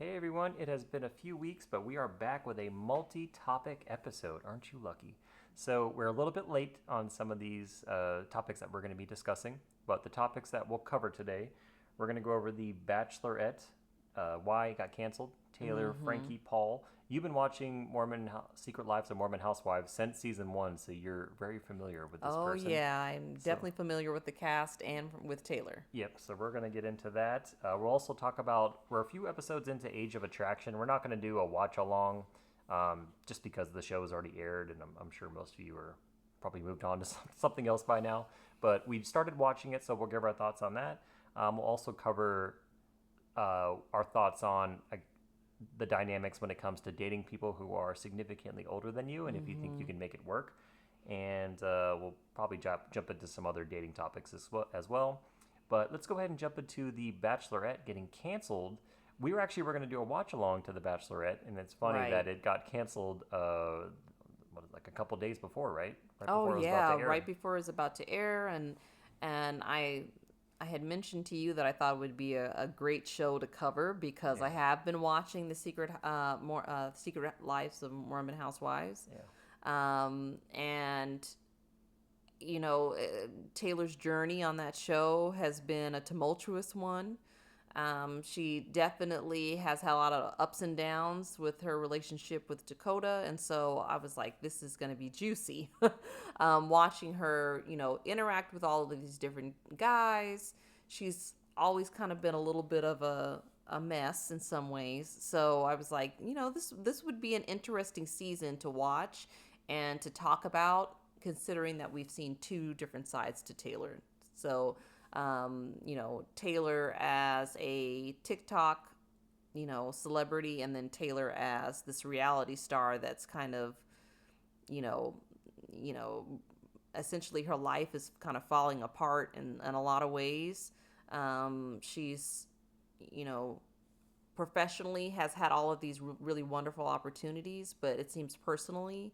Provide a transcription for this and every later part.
Hey everyone, it has been a few weeks, but we are back with a multi topic episode. Aren't you lucky? So, we're a little bit late on some of these topics that we're going to be discussing, but the topics that we'll cover today, we're going to go over the Bachelorette, why it got canceled, Taylor Mm-hmm. Frankie Paul. You've been watching Secret Lives of Mormon Housewives since season one, so you're very familiar with this Oh, person. yeah, I'm So, definitely familiar with the cast and with Taylor. yep, so we're going to get into that. We'll also talk about, we're a few episodes into Age of Attraction. We're not going to do a watch along just because the show has already aired, and I'm sure most of you are probably moved on to something else by now. But we started watching it, so we'll give our thoughts on that. We'll also cover our thoughts on the dynamics when it comes to dating people who are significantly older than you, and if you think you Mm-hmm. can make it work. And we'll probably jump into some other dating topics as well. But let's go ahead and jump into the Bachelorette getting canceled. We were going to do a watch along to the Bachelorette, and it's funny Right. that it got canceled. Like a couple days before, right? Right Oh, before it was about to yeah, air. right before it was about to air, and I had mentioned to you that I thought it would be a great show to cover because Yeah, I have been watching the Secret Lives of Mormon Housewives, yeah. and you know, Taylor's journey on that show has been a tumultuous one. She definitely has had a lot of ups and downs with her relationship with Dakota, and so I was like, this is going to be juicy. Watching her, interact with all of these different guys, she's always kind of been a little bit of a mess in some ways. So I was like, this would be an interesting season to watch and to talk about, considering that we've seen two different sides to Taylor. So Taylor as a TikTok, celebrity, and then Taylor as this reality star that's kind of, you know, you know, essentially her life is kind of falling apart in a lot of ways. She's, you know, professionally has had all of these really wonderful opportunities, but it seems personally,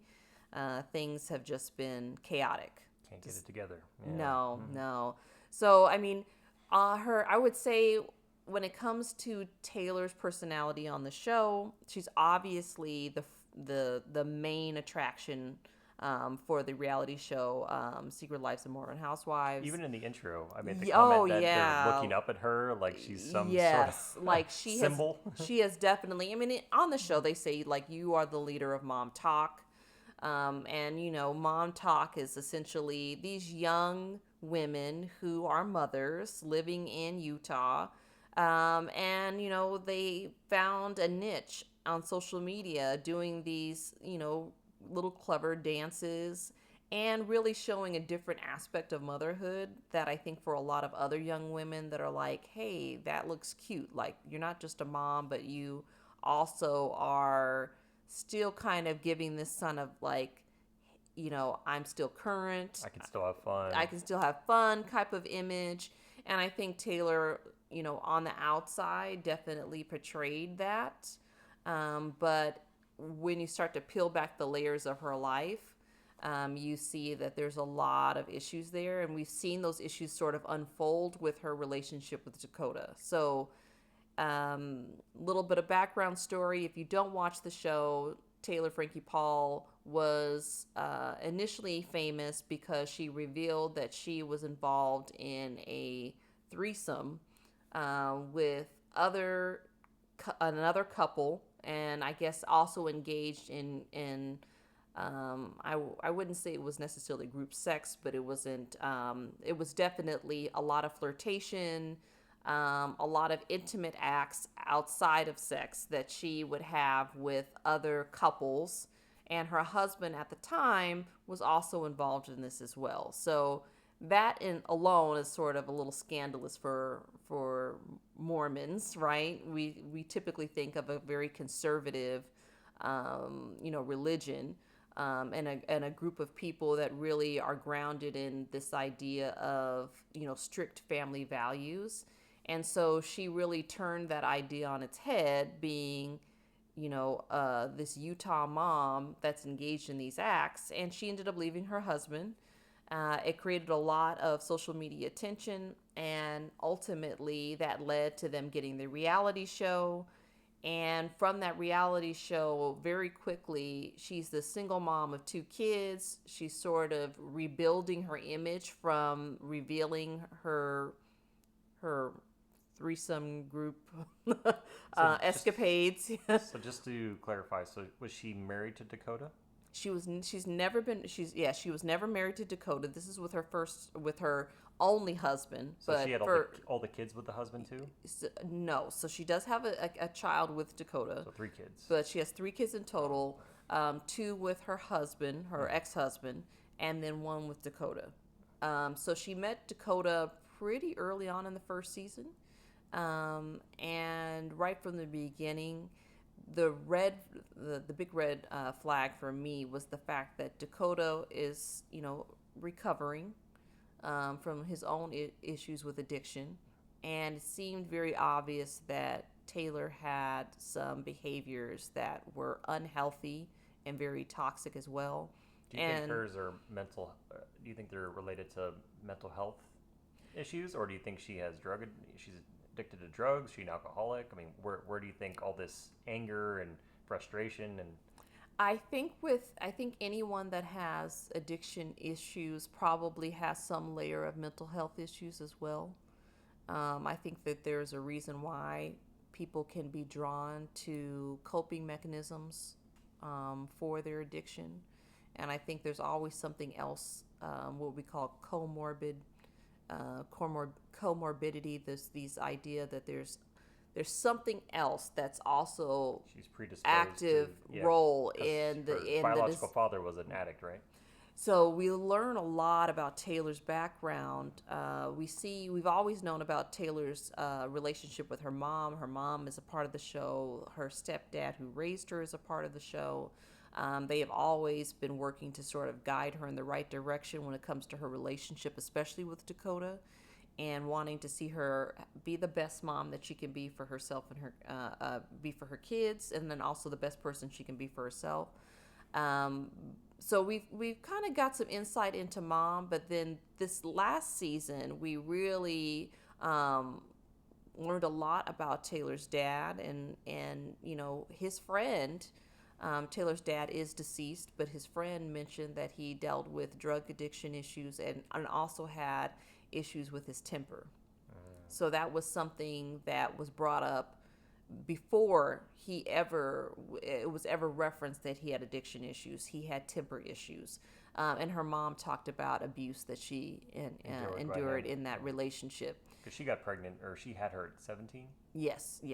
things have just been chaotic. Can't get Just it together. Yeah. no, Mm-hmm. no. So I mean, I would say when it comes to Taylor's personality on the show, she's obviously the main attraction for the reality show, Secret Lives of Mormon Housewives. Even in the intro, I made the Oh comment that they're yeah, looking up at her like she's some sort of yes. Like symbol. she has definitely. I mean, on the show they say like you are the leader of Mom Talk, and Mom Talk is essentially these young women who are mothers living in Utah, and they found a niche on social media doing these little clever dances and really showing a different aspect of motherhood that I think for a lot of other young women that are like, hey, that looks cute. Like, you're not just a mom, but you also are still kind of giving this son of like, I'm still current. I can still have fun. I can still have fun type of image. And I think Taylor, on the outside definitely portrayed that. But when you start to peel back the layers of her life, you see that there's a lot of issues there. And we've seen those issues sort of unfold with her relationship with Dakota. So, little bit of background story. If you don't watch the show, Taylor Frankie Paul was initially famous because she revealed that she was involved in a threesome with another couple, and I guess also engaged in I wouldn't say it was necessarily group sex, but it was definitely a lot of flirtation, a lot of intimate acts outside of sex that she would have with other couples. And her husband at the time was also involved in this as well. So that in alone is sort of a little scandalous for Mormons, right? We typically think of a very conservative, religion, and a group of people that really are grounded in this idea of strict family values. And so she really turned that idea on its head, being this Utah mom that's engaged in these acts, and she ended up leaving her husband. It created a lot of social media attention, and ultimately that led to them getting the reality show. And from that reality show, very quickly, she's the single mom of 2 kids. She's sort of rebuilding her image from revealing her threesome group escapades. So just to clarify, so was she married to Dakota? She was never married to Dakota. This is with her only husband. So but she had for all the kids with the husband too? no, so she does have a child with Dakota. So 3 kids. But she has 3 kids in total. 2 with her husband, her ex-husband, and then 1 with Dakota. So she met Dakota pretty early on in the first season. And right from the beginning, the big red flag for me was the fact that Dakota is, recovering from his own issues with addiction. And it seemed very obvious that Taylor had some behaviors that were unhealthy and very toxic as well. Do you think hers are mental? Do you think they're related to mental health issues, or do you think she's addicted to drugs? She's an alcoholic. I mean, where do you think all this anger and frustration and? I think anyone that has addiction issues probably has some layer of mental health issues as well. I think that there's a reason why people can be drawn to coping mechanisms for their addiction. And I think there's always something else, what we call comorbidity. There's these idea that there's something else that's also She's predisposed active role in her biological father was an addict, right? So we learn a lot about Taylor's background. We've always known about Taylor's relationship with her mom. Her mom is a part of the show. Her stepdad, who raised her, is a part of the show. They have always been working to sort of guide her in the right direction when it comes to her relationship, especially with Dakota, and wanting to see her be the best mom that she can be for herself and be for her kids, and then also the best person she can be for herself. So we've kind of got some insight into mom, but then this last season we really learned a lot about Taylor's dad and his friend. Taylor's dad is deceased, but his friend mentioned that he dealt with drug addiction issues and also had issues with his temper. So that was something that was brought up before it was ever referenced that he had addiction issues. He had temper issues. And her mom talked about abuse that she endured in that relationship. Because she got pregnant, or she had her at 17? Yes. Okay.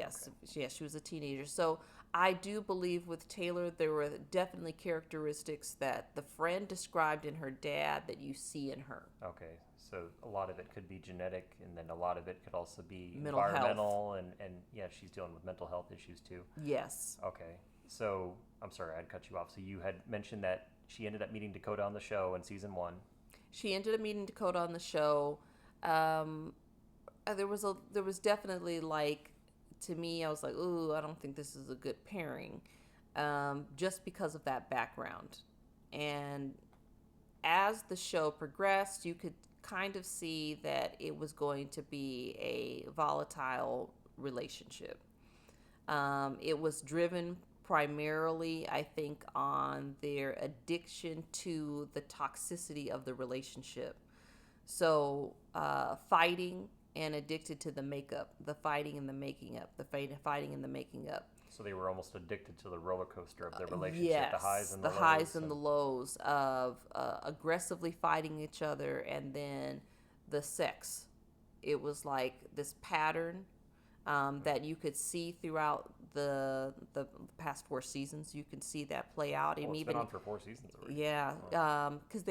Yes, she was a teenager. So I do believe with Taylor, there were definitely characteristics that the friend described in her dad that you see in her. Okay. So a lot of it could be genetic, and then a lot of it could also be mental environmental, and yeah, she's dealing with mental health issues too. Yes. Okay. So I'm sorry, I had cut you off. So you had mentioned that she ended up meeting Dakota on the show in season 1. She ended up meeting Dakota on the show. There was definitely, like, to me, I was like, ooh, I don't think this is a good pairing, just because of that background. And as the show progressed, you could kind of see that it was going to be a volatile relationship. It was driven primarily, I think, on their addiction to the toxicity of the relationship. So fighting and addicted to the makeup, the fighting and the making up, the fighting and the making up. So they were almost addicted to the roller coaster of their relationship, Yes, the highs and the lows. highs and the lows of aggressively fighting each other, and then the sex. It was like this pattern that you could see throughout the past 4 seasons. You can see that play out. It's been on for 4 seasons already. Yeah, because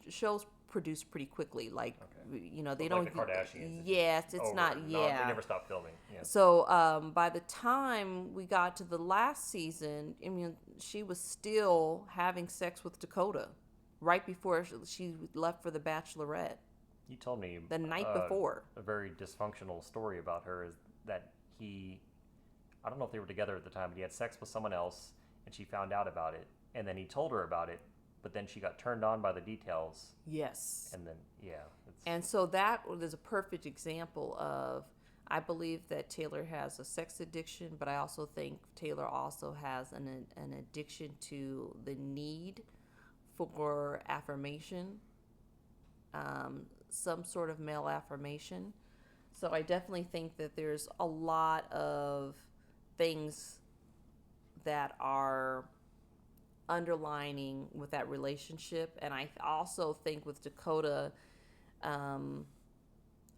shows produce pretty quickly. Like, they don't. Like the Kardashians. Yes, it's not. Yeah, they never stopped filming. Yeah. So by the time we got to the last season, I mean, she was still having sex with Dakota right before she left for the Bachelorette. You told me the night before. A very dysfunctional story about her is that I don't know if they were together at the time, but he had sex with someone else, and she found out about it, and then he told her about it, but then she got turned on by the details. Yes. And then, yeah. And so that was a perfect example of I believe that Taylor has a sex addiction, but I also think Taylor also has an addiction to the need for affirmation, some sort of male affirmation. So I definitely think that there's a lot of things that are underlining with that relationship. And I also think with Dakota,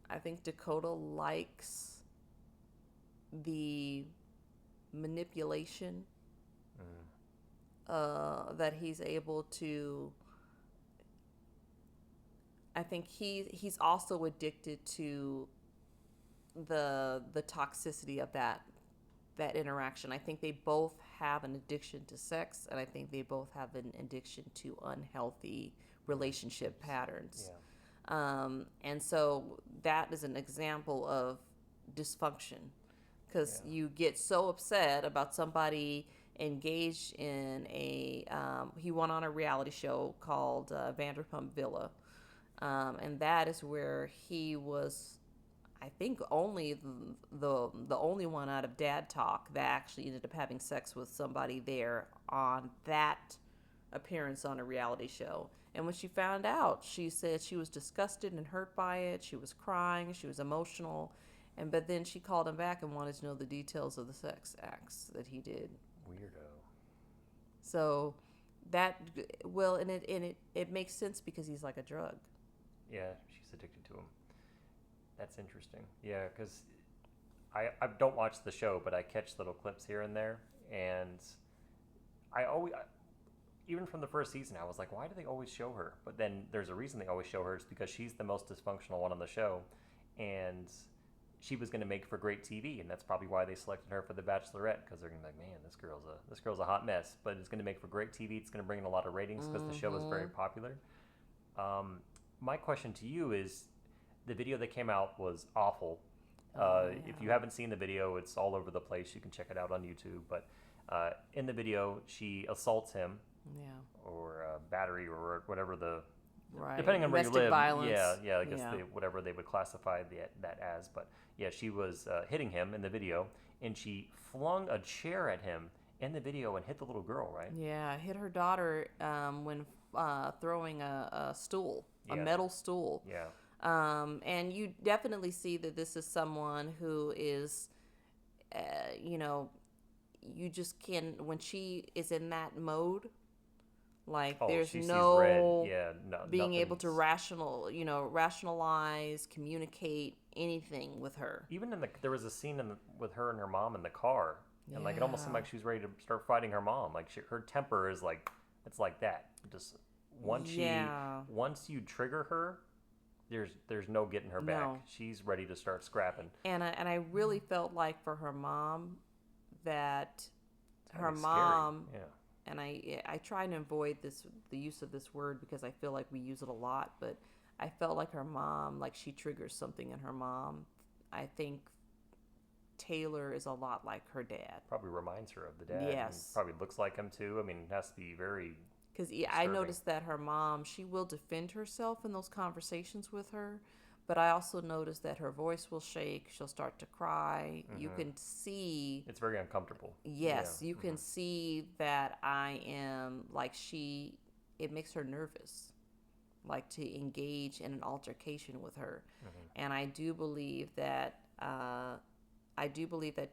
I think Dakota likes the manipulation that he's able to. I think he's also addicted to the toxicity of that interaction. I think they both have an addiction to sex, and I think they both have an addiction to unhealthy relationship patterns. Yeah. And so that is an example of dysfunction, because you get so upset about somebody engaged in he went on a reality show called Vanderpump Villa, and that is where he was, I think, only the only one out of Dad Talk that actually ended up having sex with somebody there on that appearance on a reality show. And when she found out, she said she was disgusted and hurt by it. She was crying. She was emotional. But then she called him back and wanted to know the details of the sex acts that he did. Weirdo. So that, well, and it makes sense because he's like a drug. Yeah, she's addicted to him. That's interesting. Yeah, because I don't watch the show, but I catch little clips here and there, and even from the first season, I was like, why do they always show her? But then there's a reason they always show her. It's because she's the most dysfunctional one on the show, and she was going to make for great TV, and that's probably why they selected her for The Bachelorette, because they're going to be like, man, this girl's a hot mess, but it's going to make for great TV. It's going to bring in a lot of ratings because the show is very popular. My question to you is, the video that came out was awful. If you haven't seen the video, it's all over the place. You can check it out on YouTube. But in the video, she assaults him, or battery, or whatever depending on where you live. Violence. I guess whatever they would classify that as. But yeah, she was hitting him in the video, and she flung a chair at him in the video and hit the little girl, right? Yeah, hit her daughter when throwing a stool, a metal stool. Yeah. And you definitely see that this is someone who is, you just when she is in that mode, like there's no being able to rationalize, communicate anything with her. Even there was a scene with her and her mom in the car, and like it almost seemed like she was ready to start fighting her mom. Like her temper is like, it's like that. Just once you trigger her, there's no getting her back. She's ready to start scrapping. And I really felt like for her mom that her scary. mom, and I try and avoid the use of this word because I feel like we use it a lot, but I felt like her mom, like she triggers something in her mom. I think Taylor is a lot like her dad. Probably reminds her of the dad. Yes. Probably looks like him too. I mean, it has to be very Because I noticed that her mom, she will defend herself in those conversations with her, but I also noticed that her voice will shake. She'll start to cry. Mm-hmm. You can see... It's very uncomfortable. Yes, you can see that I am, like it makes her nervous, like to engage in an altercation with her. Mm-hmm. And I do believe that...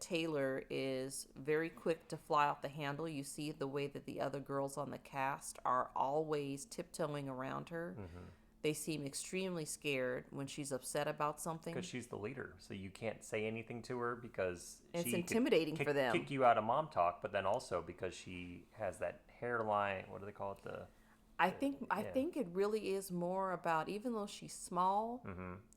Taylor is very quick to fly off the handle. You see the way that the other girls on the cast are always tiptoeing around her. Mm-hmm. They seem extremely scared when she's upset about something. Because she's the leader, so you can't say anything to her because it's intimidating for them. Kick you out of mom talk, but then also because she has that hairline. What do they call it? I think it really is more about, even though she's small,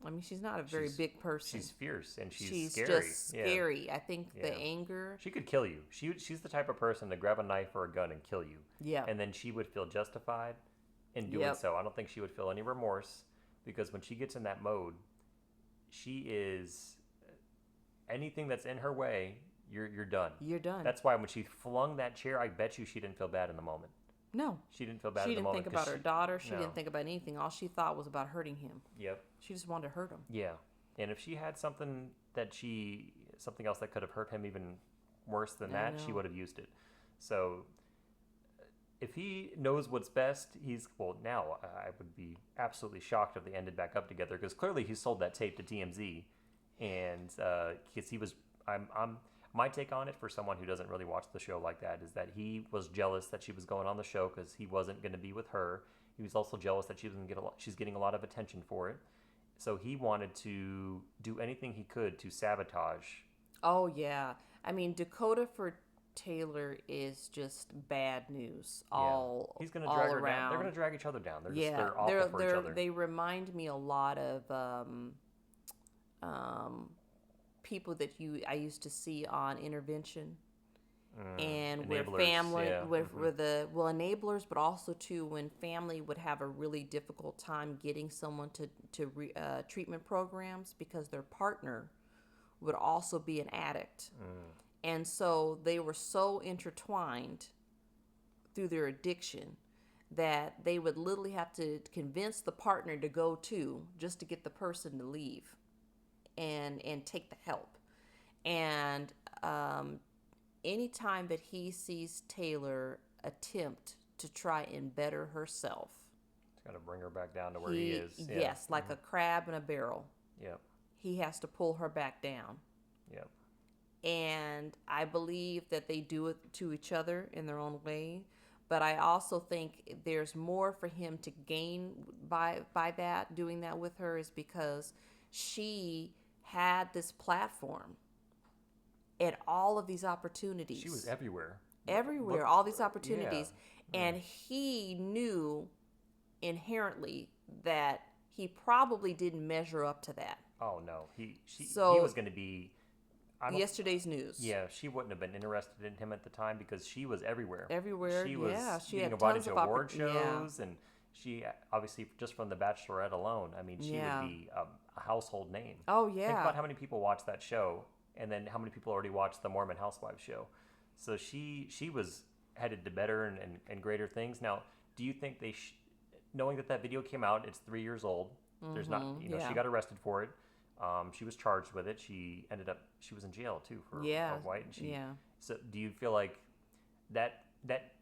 I mean, she's not a very big person. She's fierce and she's scary. Just scary. I think the anger. She could kill you. She's the type of person to grab a knife or a gun and kill you. Yeah. And then she would feel justified in doing so. I don't think she would feel any remorse, because when she gets in that mode, she is, anything that's in her way, you're done. You're done. That's why when she flung that chair, I bet you she didn't feel bad in the moment. No. She didn't feel bad in the moment. She didn't think about her daughter. She didn't think about anything. All she thought was about hurting him. Yep. She just wanted to hurt him. Yeah. And if she had something that something else that could have hurt him even worse than I that, she know. would have used it. So if he knows what's best, now I would be absolutely shocked if they ended back up together, because clearly he sold that tape to TMZ, and because he was, my take on it for someone who doesn't really watch the show like that is that he was jealous that she was going on the show because he wasn't going to be with her. He was also jealous that she's getting a lot of attention for it. So he wanted to do anything he could to sabotage. Oh yeah. I mean, Dakota for Taylor is just bad news He's going to all drag her down. They're around. going to drag each other down. Yeah, They're awful for each other. they remind me a lot of um, people that I used to see on Intervention, and where Enablers, family, yeah. where the enablers, but also too when family would have a really difficult time getting someone to treatment programs because their partner would also be an addict, and so they were so intertwined through their addiction that they would literally have to convince the partner to go to just to get the person to leave and take the help. And anytime that he sees Taylor attempt to try and better herself, It's got to bring her back down to where he is. Yeah. Yes, like a crab in a barrel. Yep. He has to pull her back down. Yep. And I believe that they do it to each other in their own way. But I also think there's more for him to gain by that, doing that with her, is because she had this platform and all of these opportunities. She was everywhere. Everywhere, all these opportunities. Yeah. And he knew inherently that he probably didn't measure up to that. Oh, no. He was going to be... Yesterday's news. Yeah, she wouldn't have been interested in him at the time because she was everywhere. Everywhere, she was she getting had invited tons to of award shows, and she obviously just from the Bachelorette alone. I mean, she would be a household name. Oh yeah. Think about how many people watch that show, and then how many people already watched the Mormon Housewives show. So she was headed to better and greater things. Now, do you think knowing that video came out, it's 3 years old. There's not, she got arrested for it. She was charged with it. She was in jail too for White. And So do you feel like that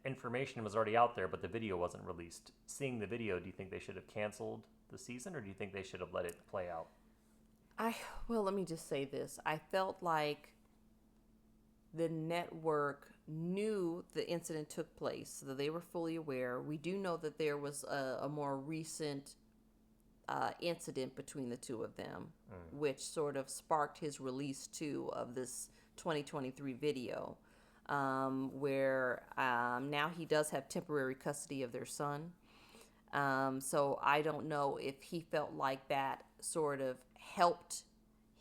information was already out there, but the video wasn't released? Seeing the video, do you think they should have canceled the season, or do you think they should have let it play out? Well, let me just say this. I felt like the network knew the incident took place, so that they were fully aware. We do know that there was a more recent incident between the two of them, which sort of sparked his release too of this 2023 video, where now he does have temporary custody of their son. So I don't know if he felt like that sort of helped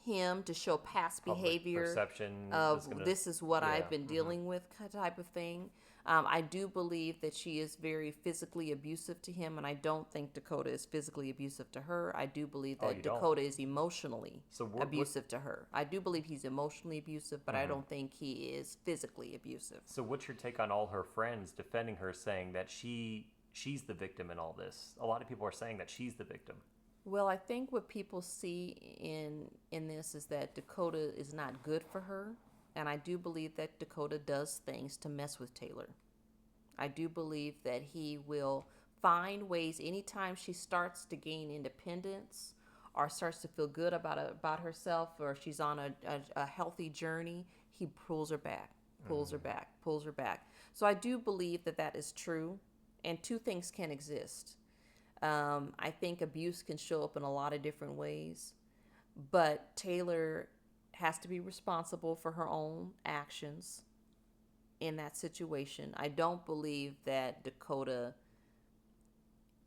him to show past behavior perception of this is what I've been dealing with type of thing. I do believe that she is very physically abusive to him, and I don't think Dakota is physically abusive to her. I do believe that Dakota is emotionally abusive to her. I do believe he's emotionally abusive, but I don't think he is physically abusive. So what's your take on all her friends defending her, saying that she's the victim in all this? A lot of people are saying that she's the victim. Well, I think what people see in this is that Dakota is not good for her. And I do believe that Dakota does things to mess with Taylor. I do believe that he will find ways anytime she starts to gain independence or starts to feel good about herself, or she's on a healthy journey, he pulls her back, pulls her back. So I do believe that is true. And two things can exist. I think abuse can show up in a lot of different ways. But Taylor has to be responsible for her own actions in that situation. I don't believe that Dakota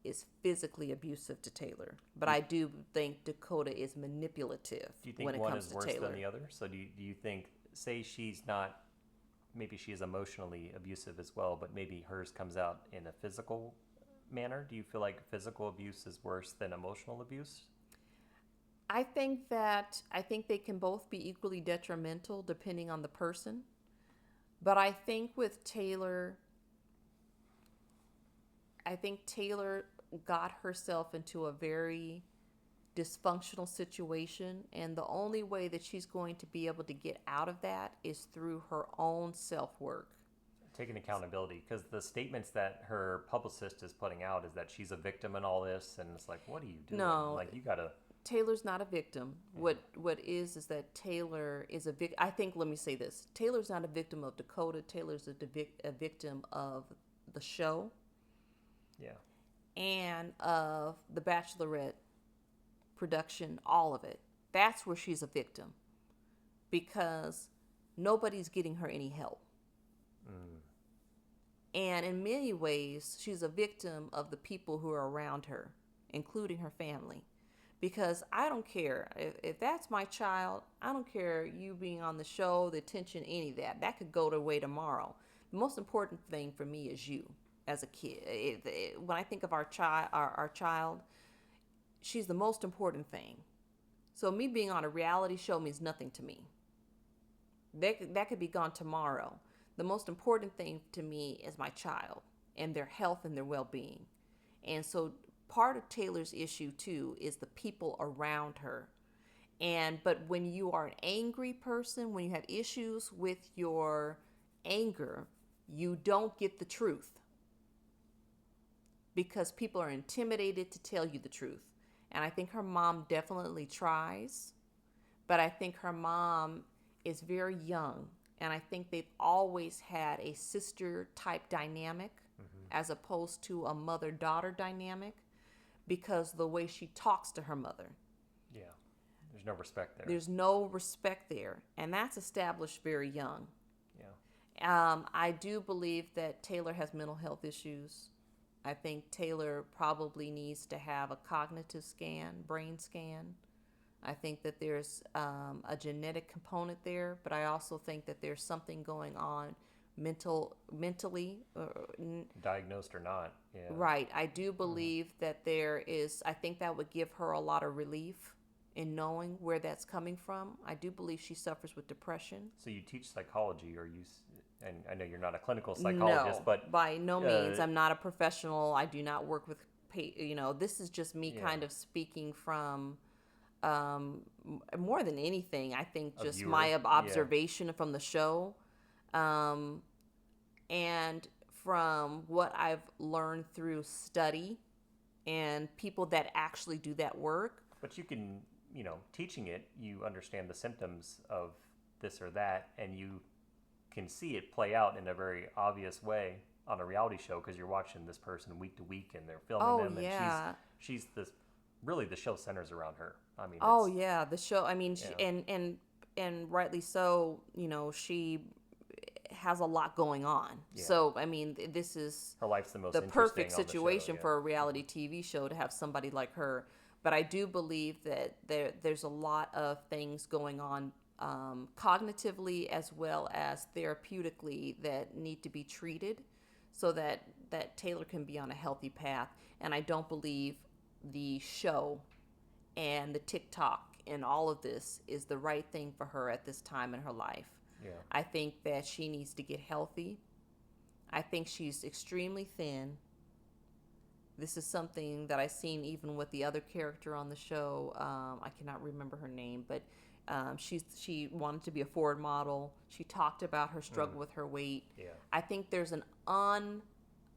is physically abusive to Taylor, but I do think Dakota is manipulative when it comes to Taylor. Do you think one is worse than the other? So do you think, say she's not, maybe she is emotionally abusive as well, but maybe hers comes out in a physical manner? Do you feel like physical abuse is worse than emotional abuse? I think they can both be equally detrimental depending on the person. But I think with Taylor, Taylor got herself into a very dysfunctional situation, and the only way that she's going to be able to get out of that is through her own self-work. Taking accountability, because the statements that her publicist is putting out is that she's a victim in all this, and it's like, what are you doing? No, like, you gotta. Taylor's not a victim. What is that Taylor is a victim. I think, let me say this: Taylor's not a victim of Dakota. Taylor's a victim of the show. Yeah. And of the Bachelorette production, all of it. That's where she's a victim, because nobody's getting her any help. And in many ways, she's a victim of the people who are around her, including her family. Because I don't care if that's my child. I don't care you being on the show, the attention, any of that. That could go away tomorrow. The most important thing for me is you as a kid. When I think of our child, she's the most important thing. So me being on a reality show means nothing to me. That could be gone tomorrow. The most important thing to me is my child and their health and their well-being. And so part of Taylor's issue too is the people around her. But when you are an angry person, when you have issues with your anger, you don't get the truth, because people are intimidated to tell you the truth. And I think her mom definitely tries, but I think her mom is very young. And I think they've always had a sister type dynamic as opposed to a mother-daughter dynamic, because the way she talks to her mother. Yeah. There's no respect there. There's no respect there. And that's established very young. Yeah. I do believe that Taylor has mental health issues. I think Taylor probably needs to have a cognitive scan, brain scan. I think that there's a genetic component there, but I also think that there's something going on mentally. Diagnosed or not. Yeah. Right. I do believe that there is, I think that would give her a lot of relief in knowing where that's coming from. I do believe she suffers with depression. So you teach psychology, or and I know you're not a clinical psychologist, No, but by no means. I'm not a professional. I do not work with, this is just me kind of speaking from, more than anything, I think just my observation from the show, and from what I've learned through study and people that actually do that work. But you can, teaching it, you understand the symptoms of this or that, and you can see it play out in a very obvious way on a reality show, because you're watching this person week to week and they're filming them, and she's this, really the show centers around her. I mean, the show, and rightly so, she has a lot going on. Yeah. So, this is her life's the most the perfect situation show, for a reality TV show, to have somebody like her. But I do believe that there's a lot of things going on cognitively as well as therapeutically that need to be treated, so that Taylor can be on a healthy path. And I don't believe the show and the TikTok and all of this is the right thing for her at this time in her life. Yeah. I think that she needs to get healthy. I think she's extremely thin. This is something that I've seen even with the other character on the show. I cannot remember her name, but she wanted to be a Ford model. She talked about her struggle with her weight. Yeah. I think there's an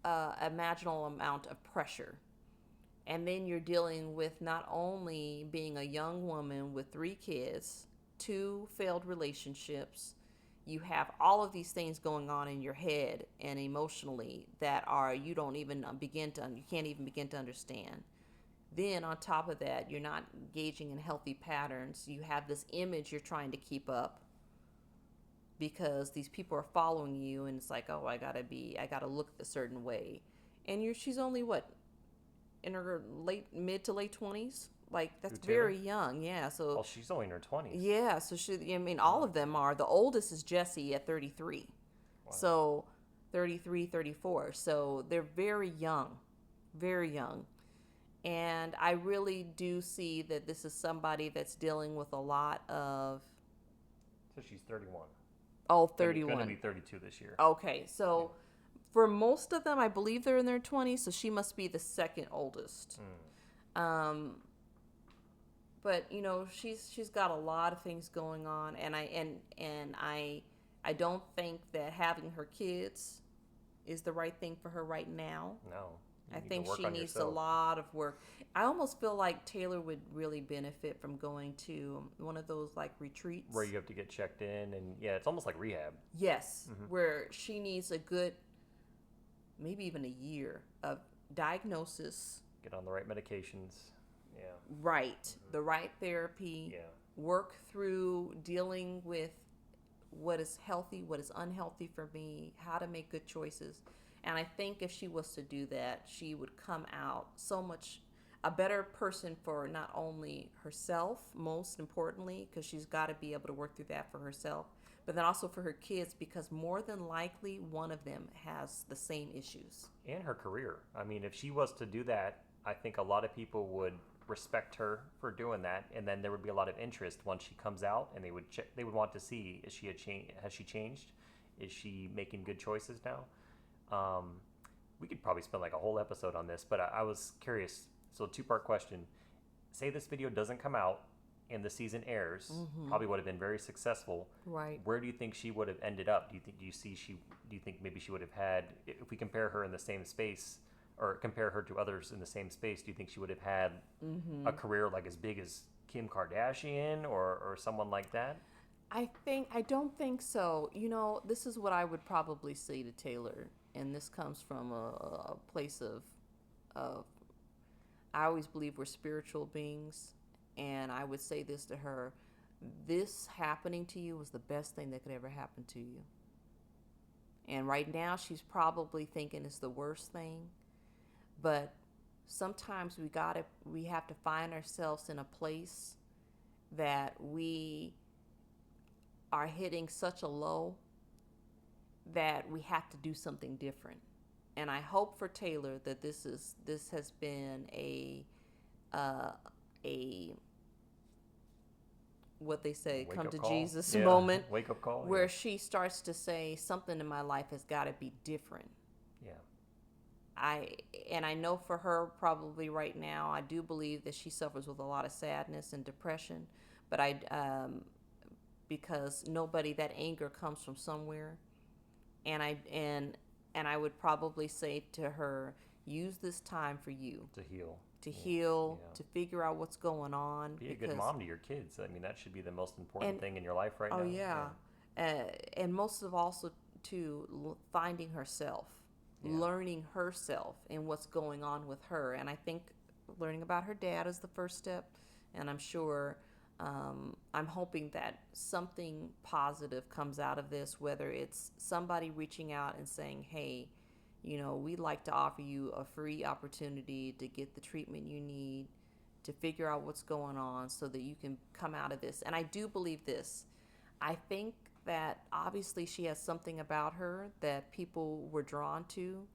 unimaginable amount of pressure. And then you're dealing with not only being a young woman with 3 kids, 2 failed relationships. You have all of these things going on in your head and emotionally that you can't even begin to understand. Then on top of that, you're not engaging in healthy patterns. You have this image you're trying to keep up because these people are following you, and it's like, oh, I gotta look a certain way. And she's only in her mid to late 20s. Like, that's very young. Yeah. So she's only in her 20s. Yeah. So all of them are. The oldest is Jesse at 33. Wow. So 33, 34. So they're very young. Very young. And I really do see that this is somebody that's dealing with a lot of... So she's 31. Oh, 31. Going to be 32 this year. Okay. So for most of them, I believe they're in their 20s. So she must be the second oldest. but she's got a lot of things going on, and I don't think that having her kids is the right thing for her right now. No. I think she needs a lot of work. I almost feel like Taylor would really benefit from going to one of those like retreats where you have to get checked in, and it's almost like rehab. Yes, where she needs a good, maybe even a year of diagnosis. Get on the right medications. Yeah. Right. The right therapy. Yeah. Work through dealing with what is healthy, what is unhealthy for me, how to make good choices. And I think if she was to do that, she would come out so much a better person for not only herself, most importantly, because she's got to be able to work through that for herself, but then also for her kids, because more than likely one of them has the same issues. And her career. I mean, if she was to do that, I think a lot of people would respect her for doing that, and then there would be a lot of interest once she comes out, and they would want to see, has she changed? Is she making good choices now? We could probably spend like a whole episode on this, but I was curious. So, 2-part question. Say this video doesn't come out and the season airs, probably would have been very successful. Right. Where do you think she would have ended up? Do you think maybe she would have had, if we compare her in the same space, or compare her to others in the same space, do you think she would have had a career like as big as Kim Kardashian or someone like that? I don't think so. This is what I would probably say to Taylor, and this comes from a place of I always believe we're spiritual beings, and I would say this to her: this happening to you was the best thing that could ever happen to you. And right now she's probably thinking it's the worst thing, but sometimes we have to find ourselves in a place that we are hitting such a low that we have to do something different. And I hope for Taylor that this has been a what they say, come to Jesus moment. Wake up call. Where she starts to say, something in my life has got to be different. Yeah. I know for her probably right now, I do believe that she suffers with a lot of sadness and depression, but because that anger comes from somewhere. And I would probably say to her, use this time for you. To heal. To figure out what's going on. Be a good mom to your kids. I mean, that should be the most important thing in your life right now. Oh, yeah. And most of all, also, to finding herself, learning herself and what's going on with her. And I think learning about her dad is the first step. And I'm sure... I'm hoping that something positive comes out of this, whether it's somebody reaching out and saying, hey, we'd like to offer you a free opportunity to get the treatment you need, to figure out what's going on so that you can come out of this. And I do believe this. I think that obviously she has something about her that people were drawn to.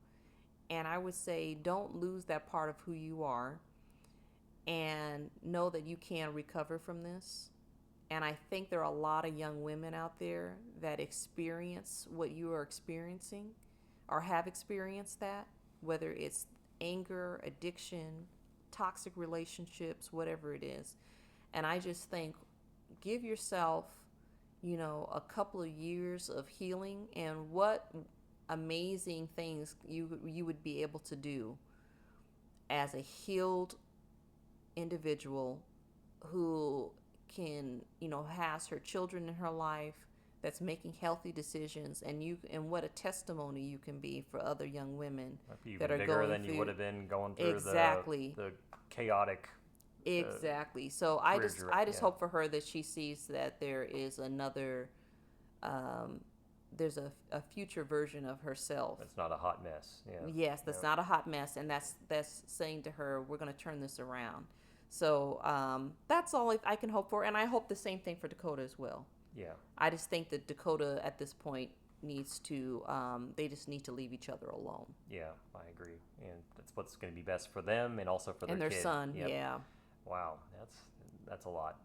And I would say don't lose that part of who you are. And know that you can recover from this. And I think there are a lot of young women out there that experience what you are experiencing or have experienced that, whether it's anger, addiction, toxic relationships, whatever it is. And I just think give yourself, a couple of years of healing, and what amazing things you would be able to do as a healed individual who can, has her children in her life, that's making healthy decisions, and what a testimony you can be for other young women that are bigger going than you would have been going through the chaotic. Exactly. So I just hope for her that she sees that there is another, there's a future version of herself. It's not a hot mess. Yeah. Yes, that's not a hot mess, and that's saying to her, we're going to turn this around. So that's all I can hope for, and I hope the same thing for Dakota as well. Yeah. I just think that Dakota at this point needs to, they just need to leave each other alone. Yeah, I agree, and that's what's going to be best for them and also for their and their kid. son. Yep. Yeah. Wow, that's a lot.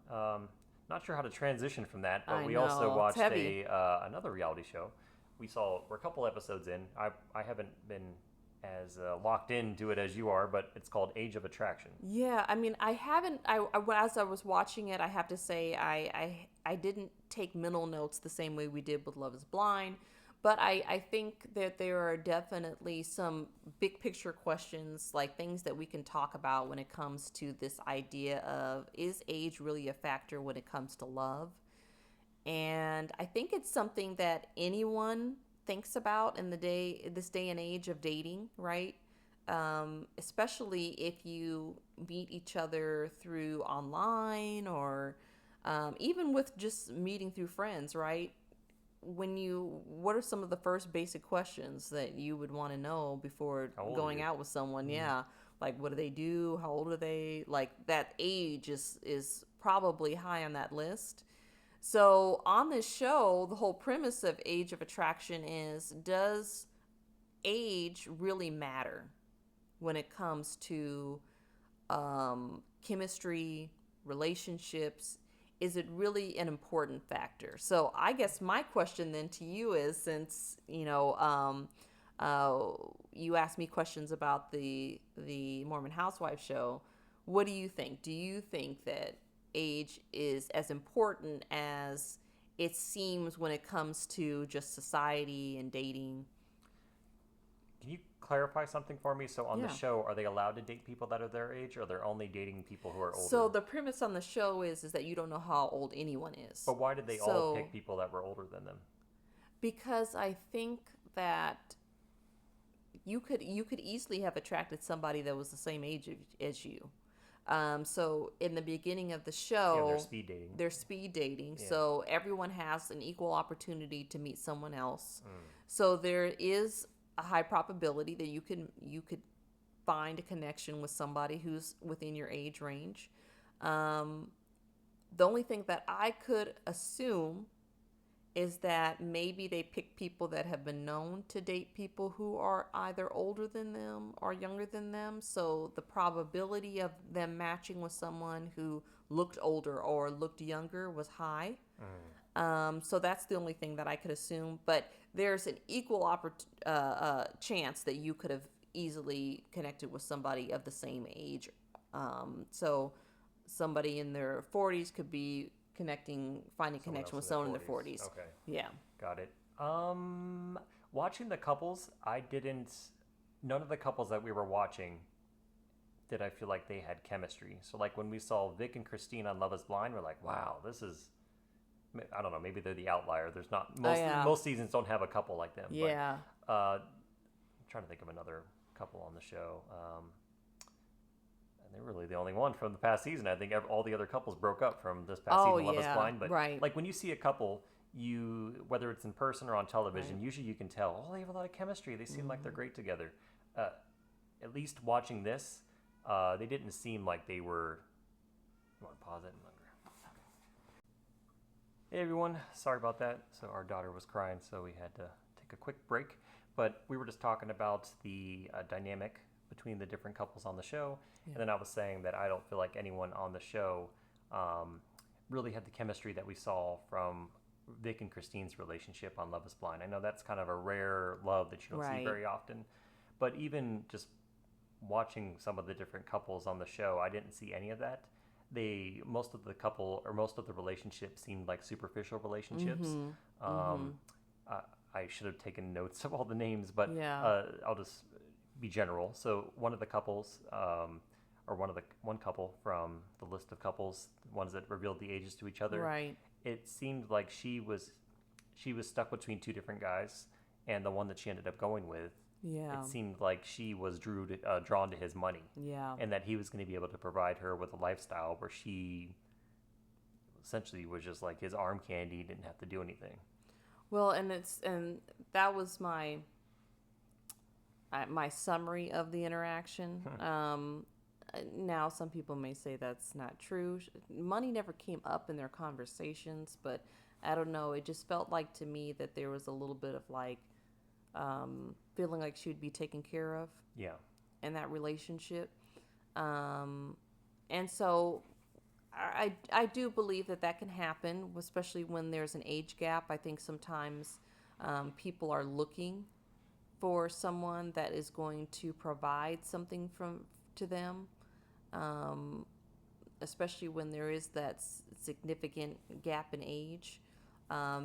Not sure how to transition from that, but we know, also watched another reality show. We're a couple episodes in. I haven't been as locked into it as you are, but it's called Age of Attraction. Yeah, I mean, I haven't. As I was watching it, I have to say I didn't take mental notes the same way we did with Love Is Blind, but I think that there are definitely some big picture questions, like things that we can talk about when it comes to this idea of, is age really a factor when it comes to love? And I think it's something that anyone thinks about in this day and age of dating, right? Especially if you meet each other through online, or even with just meeting through friends, right? What are some of the first basic questions that you would want to know before How old are going you? out with someone? Mm. Yeah, like what do they do? How old are they? Like that age is probably high on that list. So on this show, the whole premise of Age of Attraction is, does age really matter when it comes to chemistry, relationships? Is it really an important factor? So I guess my question then to you is, since uh, you asked me questions about the Mormon Housewife show, what do you think? Do you think that age is as important as it seems when it comes to just society and dating? Can you clarify something for me? So on the Yeah. show, are they allowed to date people that are their age, or they're only dating people who are So older? the premise on the show is that you don't know how old anyone is. But why did they all So pick people that were older than them? because I think that you could easily have attracted somebody that was the same age as you. So in the beginning of the Yeah, they're show, speed dating. they're speed dating. Yeah. So everyone has an equal opportunity to meet someone else. Mm. So there is a high probability that you could find a connection with somebody who's within your age range. Um, the only thing that I could assume is that maybe they pick people that have been known to date people who are either older than them or younger than them. So the probability of them matching with someone who looked older or looked younger was high. Mm. So that's the only thing that I could assume. But there's an equal chance that you could have easily connected with somebody of the same age. So somebody in their 40s could be finding Someone connection else with in their someone in their 40s. 40s. Okay, Yeah. got it. Watching the couples, I didn't. None of the couples that we were watching did I feel like they had chemistry. So like when we saw Vic and Christine on Love Is Blind, we're like, wow, this is. I don't know. Maybe they're the outlier. There's not Oh, yeah. most seasons don't have a couple like them. Yeah. But, I'm trying to think of another couple on the show. And they're really the only one from the past season. I think all the other couples broke up from this past Oh, season, Love Is yeah. Blind. But Right. like when you see a couple, whether it's in person or on television, Right. usually you can tell, oh, they have a lot of chemistry. They seem like they're Mhm. great together. At least watching this, they didn't seem like they were. You want to pause it? Hey everyone, sorry about that. So our daughter was crying, so we had to take a quick break. But we were just talking about the dynamic between the different couples on the show, Yeah. and then I was saying that I don't feel like anyone on the show really had the chemistry that we saw from Vic and Christine's relationship on Love Is Blind. I know that's kind of a rare love that you don't see Right. very often, but even just watching some of the different couples on the show, I didn't see any of that. Most of the relationships seemed like superficial relationships. Mhm. Um, I should have taken notes of all the names, but Yeah. I'll just be general. So one of the couples, or one couple from the list of couples, ones that revealed the ages to each other, Right. it seemed like she was stuck between two different guys, and the one that she ended up going with, Yeah. it seemed like she was drawn to his money, Yeah. and that he was going to be able to provide her with a lifestyle where she essentially was just like his arm candy, didn't have to do anything. Well, and that was my summary of the interaction. Now, some people may say that's not true. Money never came up in their conversations, but I don't know. It just felt like to me that there was a little bit of like feeling like she would be taken care of Yeah. in that relationship. And so I do believe that can happen, especially when there's an age gap. I think sometimes people are looking for someone that is going to provide something to them, especially when there is that significant gap in age,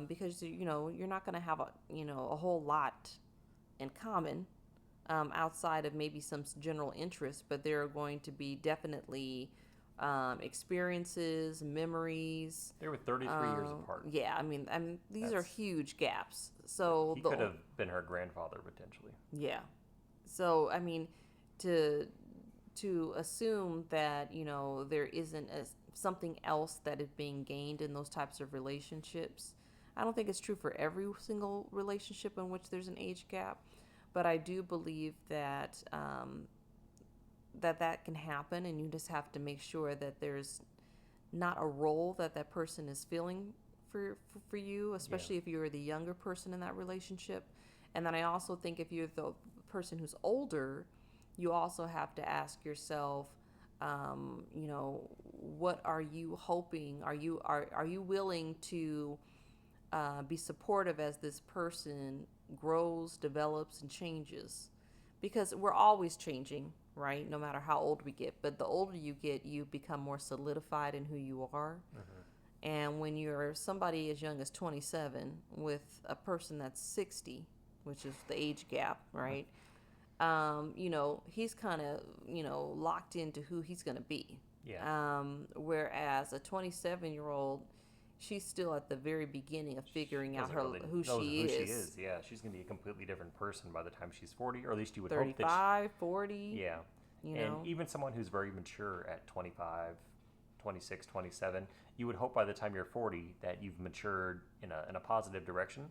because you're not going to have a whole lot in common, outside of maybe some general interest, but there are going to be definitely experiences, memories. They were 33 years apart. Yeah, I mean these are huge gaps. So he could have been her grandfather potentially. Yeah. So I mean, to assume that there isn't something else that is being gained in those types of relationships. I don't think it's true for every single relationship in which there's an age gap, but I do believe that that can happen, and you just have to make sure that there's not a role that person is filling for you, especially if you're the younger person in that relationship. And then I also think if you're the person who's older, you also have to ask yourself, what are you hoping? Are you willing to be supportive as this person grows, develops, and changes? Because we're always changing, right? No matter how old we get. But the older you get, you become more solidified in who you are. Mm-hmm. And when you're somebody as young as 27 with a person that's 60, which is the age gap, right? He's kind of, locked into who he's going to be. Yeah. Whereas a 27-year-old, she's still at the very beginning of figuring out who she is. Yeah, she's going to be a completely different person by the time she's 40, or at least you would 35, hope that 40. Yeah. And even someone who's very mature at 25, 26, 27, you would hope by the time you're 40 that you've matured in a positive direction.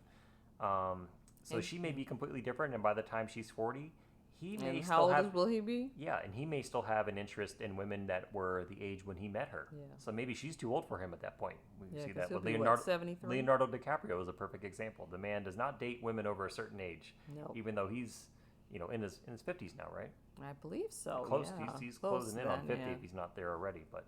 So she may be completely different, and by the time she's 40, he may still have... How old will he be? Yeah, and he may still have an interest in women that were the age when he met her. Yeah. So maybe she's too old for him at that point. We see that with Leonardo DiCaprio is a perfect example. The man does not date women over a certain age, even though he's in his 50s now, right? I believe so. Close. Yeah. He's closing in on 50 if he's not there already. But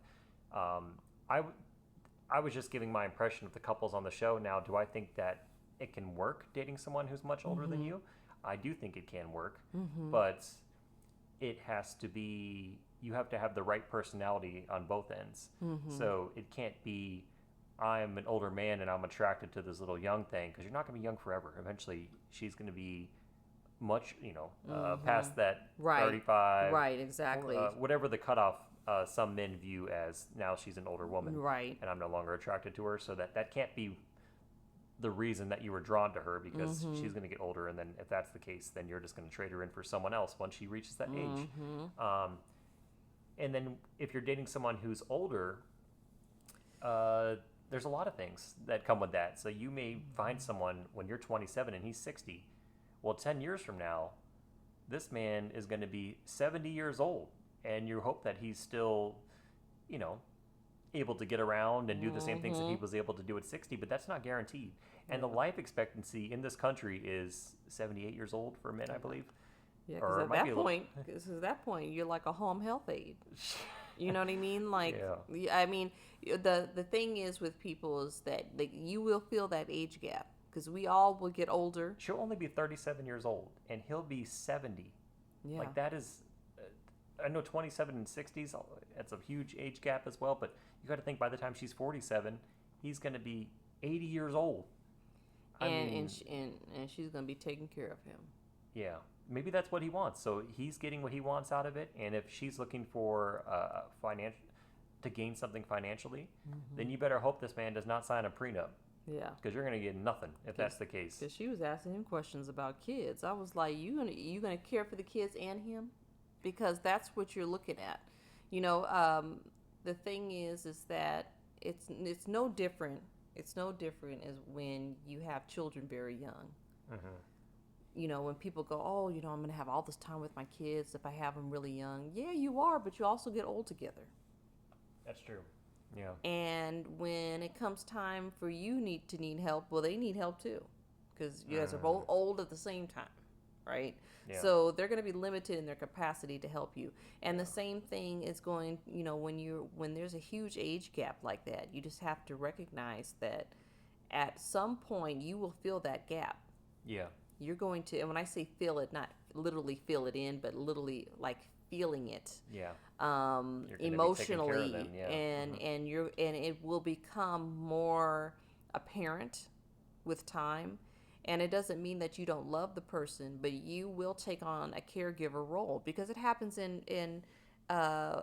I was just giving my impression of the couples on the show. Now, do I think that it can work dating someone who's much older than you? I do think it can work, but it has to be, you have to have the right personality on both ends. So it can't be, I'm an older man and I'm attracted to this little young thing, because you're not going to be young forever. Eventually, she's going to be much, past that 35. Right, exactly. Whatever the cutoff some men view as, now she's an older woman. Right. And I'm no longer attracted to her. So that can't be the reason that you were drawn to her, because she's going to get older, and then if that's the case, then you're just going to trade her in for someone else once she reaches that age. And then if you're dating someone who's older, there's a lot of things that come with that. So you may find someone when you're 27 and he's 60. Well, 10 years from now, this man is going to be 70 years old, and you hope that he's still, able to get around and do the same things that he was able to do at 60, but that's not guaranteed. And the life expectancy in this country is 78 years old for men, I believe. Yeah, because at that point, you're like a home health aide. You know what I mean? Like, I mean, the thing is with people is that you will feel that age gap, because we all will get older. She'll only be 37 years old, and he'll be 70. Yeah. Like, that is... I know 27 and 60s, that's a huge age gap as well, but you got to think by the time she's 47, he's going to be 80 years old. And she's going to be taking care of him. Yeah. Maybe that's what he wants. So he's getting what he wants out of it, and if she's looking for to gain something financially, then you better hope this man does not sign a prenup. Yeah. Because you're going to get nothing if that's the case. Because she was asking him questions about kids. I was like, you gonna care for the kids and him? Because that's what you're looking at. The thing is that it's no different. It's no different as when you have children very young. When people go, oh, I'm going to have all this time with my kids if I have them really young. Yeah, you are, but you also get old together. That's true. Yeah. And when it comes time for you to need help, well, they need help too, because you guys are both old at the same time, right? Yeah. So they're going to be limited in their capacity to help you. And the same thing is going, when there's a huge age gap like that, you just have to recognize that at some point you will fill that gap. Yeah. you're going to, and when I say feel it, not literally feel it in, but literally like feeling it, Yeah. You're gonna be taking care of emotionally, them. Yeah. and it will become more apparent with time. And it doesn't mean that you don't love the person, but you will take on a caregiver role, because it happens in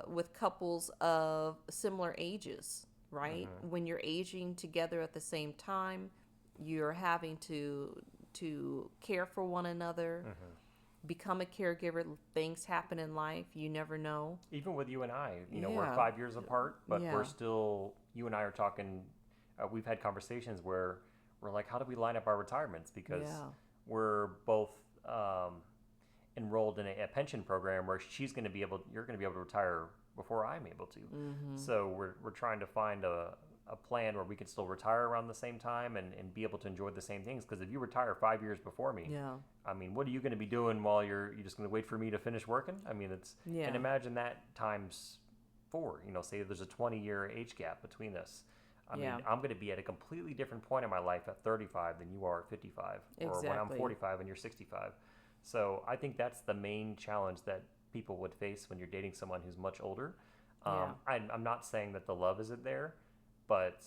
with couples of similar ages, right? When you're aging together at the same time, you're having to care for one another, become a caregiver. Things happen in life, you never know. Even with you and I, we're Yeah. 5 years apart, but Yeah. we're still, you and I are talking, we've had conversations where we're like, how do we line up our retirements? Because Yeah. we're both enrolled in a pension program where you're going to be able to retire before I'm able to. So we're trying to find a plan where we can still retire around the same time and be able to enjoy the same things. Because if you retire 5 years before me, Yeah. I mean, what are you going to be doing while you're just going to wait for me to finish working? I mean, Yeah. and imagine that times 4. Say there's a 20-year age gap between us. I mean, Yeah. I'm going to be at a completely different point in my life at 35 than you are at 55, or when I'm Exactly. 45 and you're 65. So I think that's the main challenge that people would face when you're dating someone who's much older. Yeah. I'm not saying that the love isn't there, but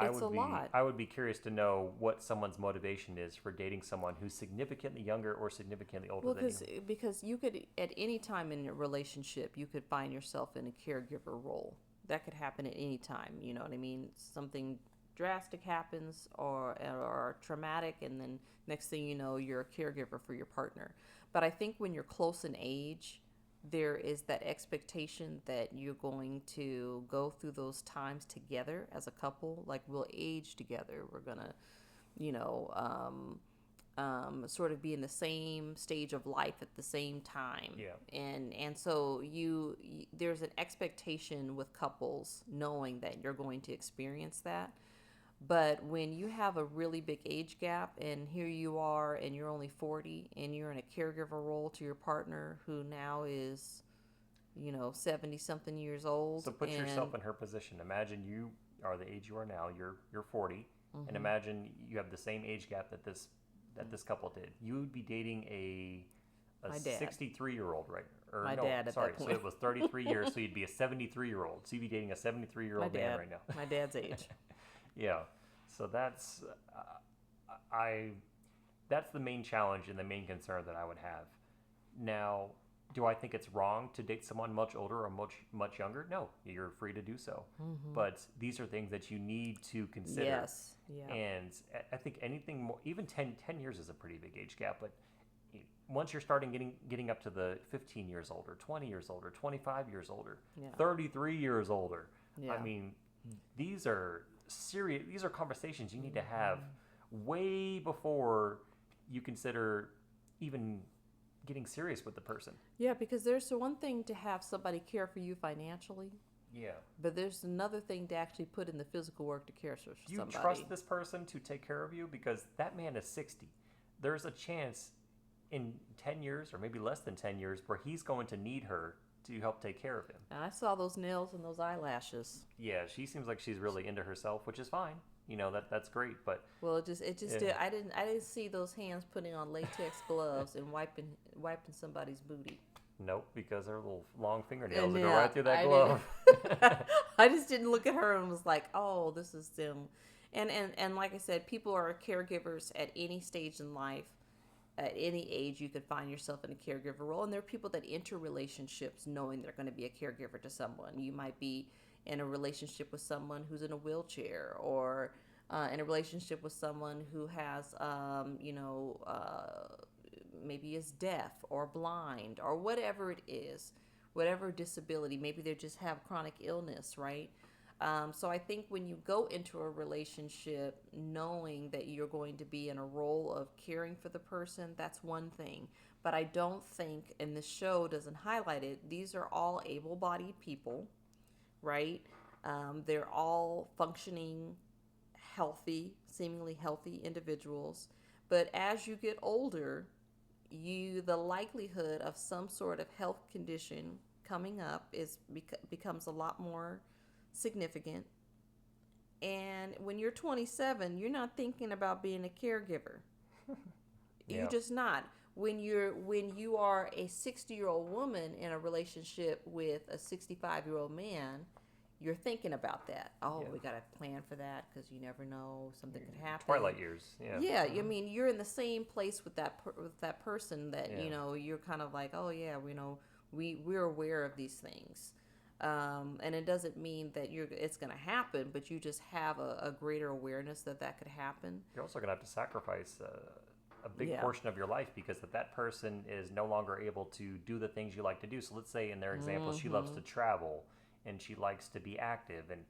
It's a lot. I would be curious to know what someone's motivation is for dating someone who's significantly younger or significantly older Well, than you. because you could, at any time in a relationship, you could find yourself in a caregiver role. That could happen at any time. You know what I mean? Something drastic happens, or traumatic, and then next thing you know, you're a caregiver for your partner. But I think when you're close in age, there is that expectation that you're going to go through those times together as a couple. Like, we'll age together. We're gonna, you know, sort of be in the same stage of life at the same time. Yeah. And so there's an expectation with couples knowing that you're going to experience that. But when you have a really big age gap, and here you are and you're only 40, and you're in a caregiver role to your partner who now is, 70 something years old. So put yourself in her position. Imagine you are the age you are now. You're 40, and imagine you have the same age gap that this couple did. You would be dating a My dad. 63-year-old, right? Or My no, dad at sorry. that So point. it was 33 years. So you'd be a 73-year-old. So you'd be dating a 73-year-old My man dad, right now. my dad's age. Yeah. So that's that's the main challenge and the main concern that I would have. Now, do I think it's wrong to date someone much older or much younger? No, you're free to do so. But these are things that you need to consider. Yes. Yeah. And I think anything more, even 10 years is a pretty big age gap. But once you're starting getting up to the 15 years older, 20 years older, 25 years older, Yeah. 33 years older, Yeah. I mean, these are serious. These are conversations you need to have way before you consider even getting serious with the person. Yeah, because there's the one thing to have somebody care for you financially, Yeah. but there's another thing to actually put in the physical work to care for Do you somebody. trust this person to take care of you? Because that man is 60. There's a chance in 10 years or maybe less than 10 years where he's going to need her to help take care of him. And I saw those nails and those eyelashes. Yeah, she seems like she's really into herself, which is fine. That's great, but Well, it just Yeah. did. I didn't see those hands putting on latex gloves and wiping somebody's booty. nope, because her little long fingernails And would go yeah, right through that I glove. I just didn't look at her and was like, oh, this is them. And like I said, people are caregivers at any stage in life. At any age, you could find yourself in a caregiver role. And there are people that enter relationships knowing they're going to be a caregiver to someone. You might be in a relationship with someone who's in a wheelchair, or in a relationship with someone who has, maybe is deaf or blind or whatever it is, whatever disability. Maybe they just have chronic illness, right? So I think when you go into a relationship knowing that you're going to be in a role of caring for the person, that's one thing. But I don't think, and the show doesn't highlight it, these are all able-bodied people, right? They're all functioning, healthy, seemingly healthy individuals. But as you get older, the likelihood of some sort of health condition coming up becomes a lot more significant. And when you're 27, you're not thinking about being a caregiver. You're just not. When you are a 60-year-old woman in a relationship with a 65-year-old man, you're thinking about that. Oh, we got to plan for that because you never know, something could happen. Twilight years. Yeah. Yeah, I mean, you're in the same place with that person that you're kind of like, oh yeah, we're aware of these things, and it doesn't mean that it's going to happen, but you just have a greater awareness that could happen. You're also going to have to sacrifice a big portion of your life because that person is no longer able to do the things you like to do. So let's say in their example, she loves to travel and she likes to be active, and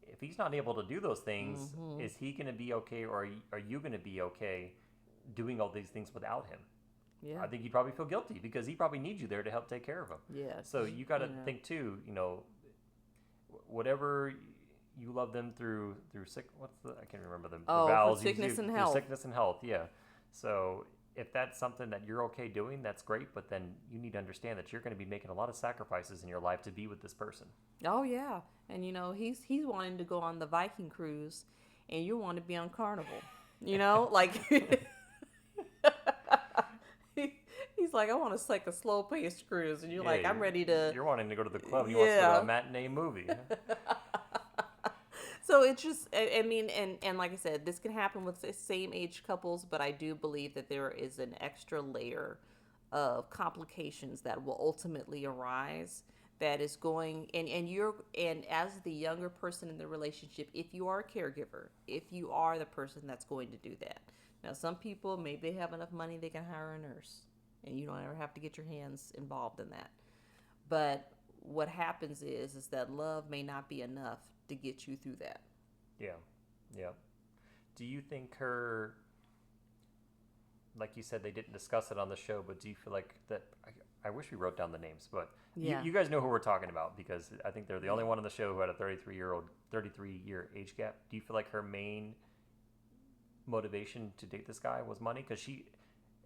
if he's not able to do those things, is he going to be okay, or are you going to be okay doing all these things without him? Yeah. I think you'd probably feel guilty because he probably needs you there to help take care of him. Yeah. So you got to think too, whatever you love them through I can't remember the vowels. Sickness and health. Sickness and health, yeah. So if that's something that you're okay doing, that's great, but then you need to understand that you're going to be making a lot of sacrifices in your life to be with this person. Oh yeah. And he's wanting to go on the Viking cruise and you want to be on Carnival. Like he's like, I want to take a slow paced cruise, and you're like, I'm ready to. You're wanting to go to the club. You want to go to a matinee movie. So it's just, I mean, and like I said, this can happen with same age couples, but I do believe that there is an extra layer of complications that will ultimately arise. That is going, and as the younger person in the relationship, if you are a caregiver, if you are the person that's going to do that. Now, some people, maybe they have enough money they can hire a nurse, and you don't ever have to get your hands involved in that. But what happens is that love may not be enough to get you through that. Yeah. Do you think her, like you said, they didn't discuss it on the show, but do you feel like that, I wish we wrote down the names, but you guys know who we're talking about because I think they're the only one on the show who had a 33-year age gap. Do you feel like her main motivation to date this guy was money? Because she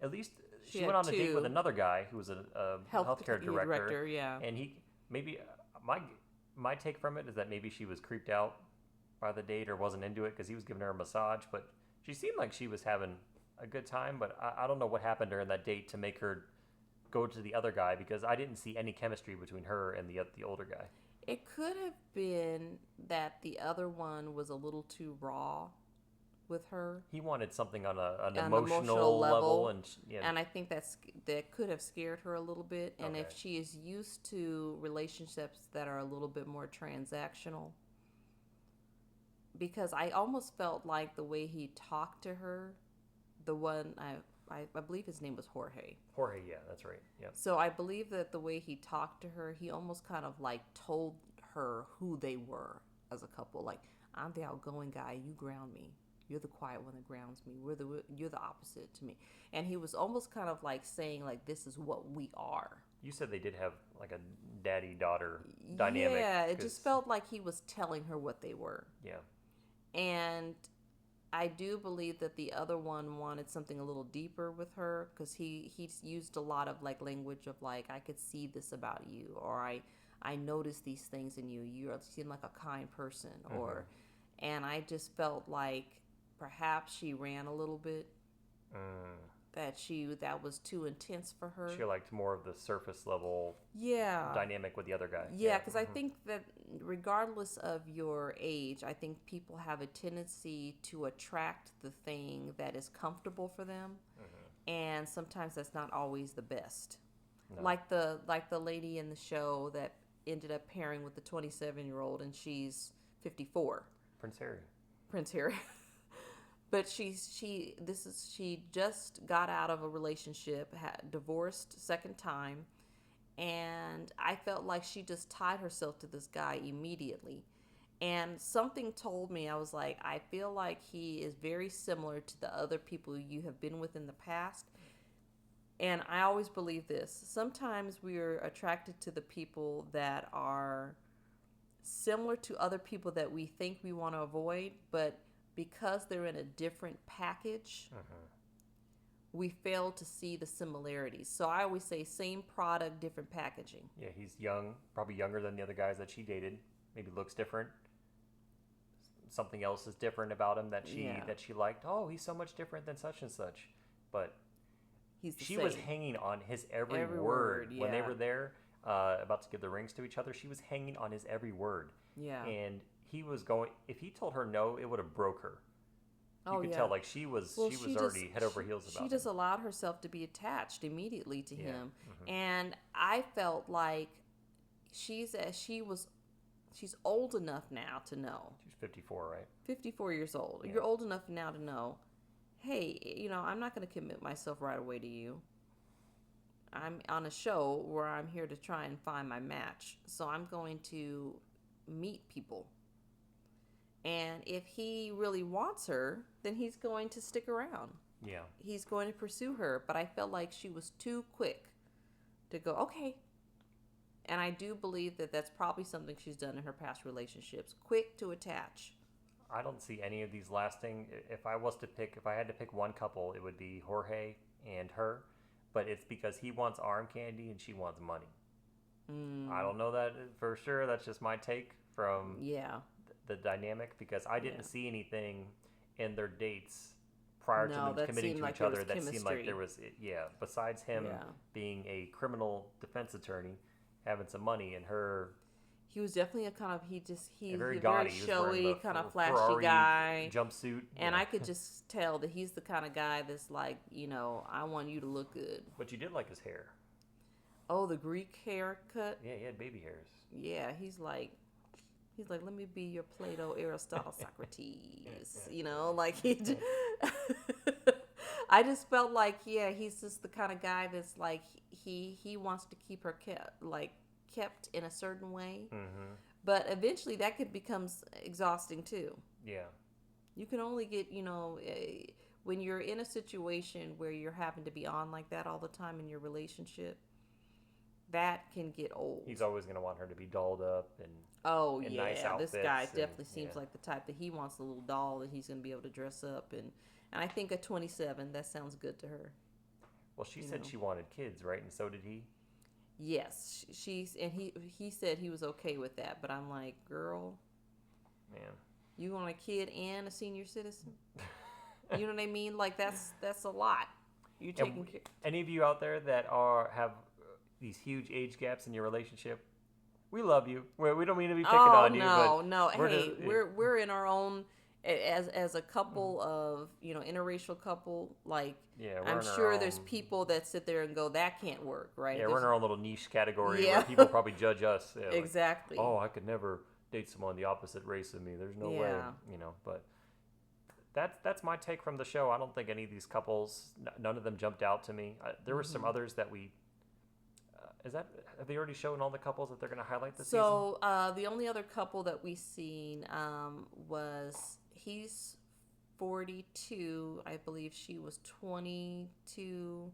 went on a date with another guy who was a healthcare director. Yeah. And he, maybe, my take from it is that maybe she was creeped out by the date or wasn't into it because he was giving her a massage, but she seemed like she was having a good time, but I don't know what happened during that date to make her go to the other guy because I didn't see any chemistry between her and the older guy. It could have been that the other one was a little too raw with her. He wanted something on an emotional level, and I think that could have scared her a little bit. And if she is used to relationships that are a little bit more transactional, because I almost felt like the way he talked to her, the one I believe his name was Jorge. Jorge, yeah, that's right. Yeah. So I believe that the way he talked to her, he almost kind of like told her who they were as a couple. Like, I'm the outgoing guy, you ground me. You're the quiet one that grounds me. You're the opposite to me. And he was almost kind of like saying, like, this is what we are. You said they did have like a daddy-daughter dynamic. Yeah, it just felt like he was telling her what they were. Yeah. And I do believe that the other one wanted something a little deeper with her because he used a lot of like language of like, I could see this about you, or I noticed these things in you. You seem like a kind person, or, and I just felt like perhaps she ran a little bit. That was too intense for her. She liked more of the surface level dynamic with the other guy. Yeah, because I think that regardless of your age, I think people have a tendency to attract the thing that is comfortable for them, and sometimes that's not always the best. No. Like the lady in the show that ended up pairing with the 27-year-old, and she's 54. Prince Harry. But she just got out of a relationship, divorced second time, and I felt like she just tied herself to this guy immediately. And something told me, I was like, I feel like he is very similar to the other people you have been with in the past. And I always believe this. Sometimes we are attracted to the people that are similar to other people that we think we want to avoid, but because they're in a different package, we fail to see the similarities. So I always say same product, different packaging. Yeah, he's young, probably younger than the other guys that she dated. Maybe looks different. Something else is different about him that she liked. Oh, he's so much different than such and such. But he's the She same. was hanging on his every Every word word, when they yeah. were there, about to give the rings to each other. She was hanging on his every word. Yeah. And he was going. If he told her no, it would have broke her. You Oh could yeah. tell, like she was Well, already head over heels about she him. just allowed herself to be attached immediately to Yeah. him, Mhm. and I felt like she's old enough now to know. She's 54, right? 54 years old. Yeah. You're old enough now to know, hey, I'm not going to commit myself right away to you. I'm on a show where I'm here to try and find my match. So I'm going to meet people. And if he really wants her, then he's going to stick around. Yeah. He's going to pursue her. But I felt like she was too quick to go, okay. And I do believe that that's probably something she's done in her past relationships. Quick to attach. I don't see any of these lasting. If I had to pick one couple, it would be Jorge and her. But it's because he wants arm candy and she wants money. I don't know that for sure. That's just my take from the dynamic, because I didn't see anything in their dates prior to them committing to each other that seemed like there was, besides him being a criminal defense attorney, having some money, and her. He was definitely he's a very gaudy, showy, kind of flashy Ferrari guy. Jumpsuit. And I could just tell that he's the kind of guy that's like, I want you to look good. But you did like his hair. Oh, the Greek haircut? Yeah, he had baby hairs. Yeah, he's like, let me be your Plato, Aristotle, Socrates. I just felt like, he's just the kind of guy that's like, he wants to keep her kept in a certain way. Mm-hmm. But eventually that could become exhausting too. Yeah. You can only get, when you're in a situation where you're having to be on like that all the time in your relationship, that can get old. He's always going to want her to be dolled up and nice outfits. This guy definitely seems like the type that he wants a little doll that he's going to be able to dress up. And I think at 27, that sounds good to her. Well, she said she wanted kids, right? And so did he? Yes, he said he was okay with that, but I'm like, girl, man, you want a kid and a senior citizen? You know what I mean? Like that's a lot. You taking care. Any of you out there that have these huge age gaps in your relationship? We love you. We don't mean to be picking on you. No. Hey, we're in our own. As a couple of interracial couple, like I'm sure there's people that sit there and go, that can't work, right? We're in our own little niche category where people probably judge us. Exactly. Like, oh, I could never date someone the opposite race of me. There's no way, But that's my take from the show. I don't think any of these couples, none of them jumped out to me. There were some others that we. Have they already shown all the couples that they're going to highlight this season? So the only other couple that we seen was. He's 42. I believe she was 22.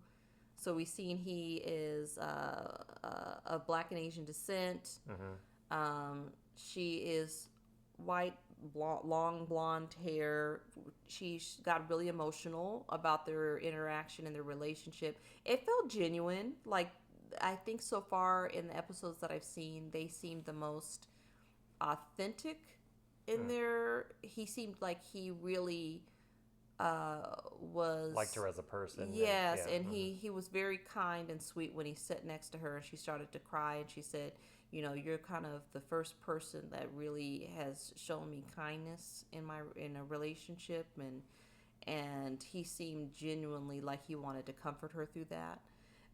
So we've seen he is of Black and Asian descent. Mm-hmm. She is white, long blonde hair. She got really emotional about their interaction and their relationship. It felt genuine. Like, I think so far in the episodes that I've seen, they seemed the most authentic. He seemed like he really was liked her as a person. Yes, and he was very kind and sweet when he sat next to her, and she started to cry, and she said, you're kind of the first person that really has shown me kindness in a relationship, and he seemed genuinely like he wanted to comfort her through that.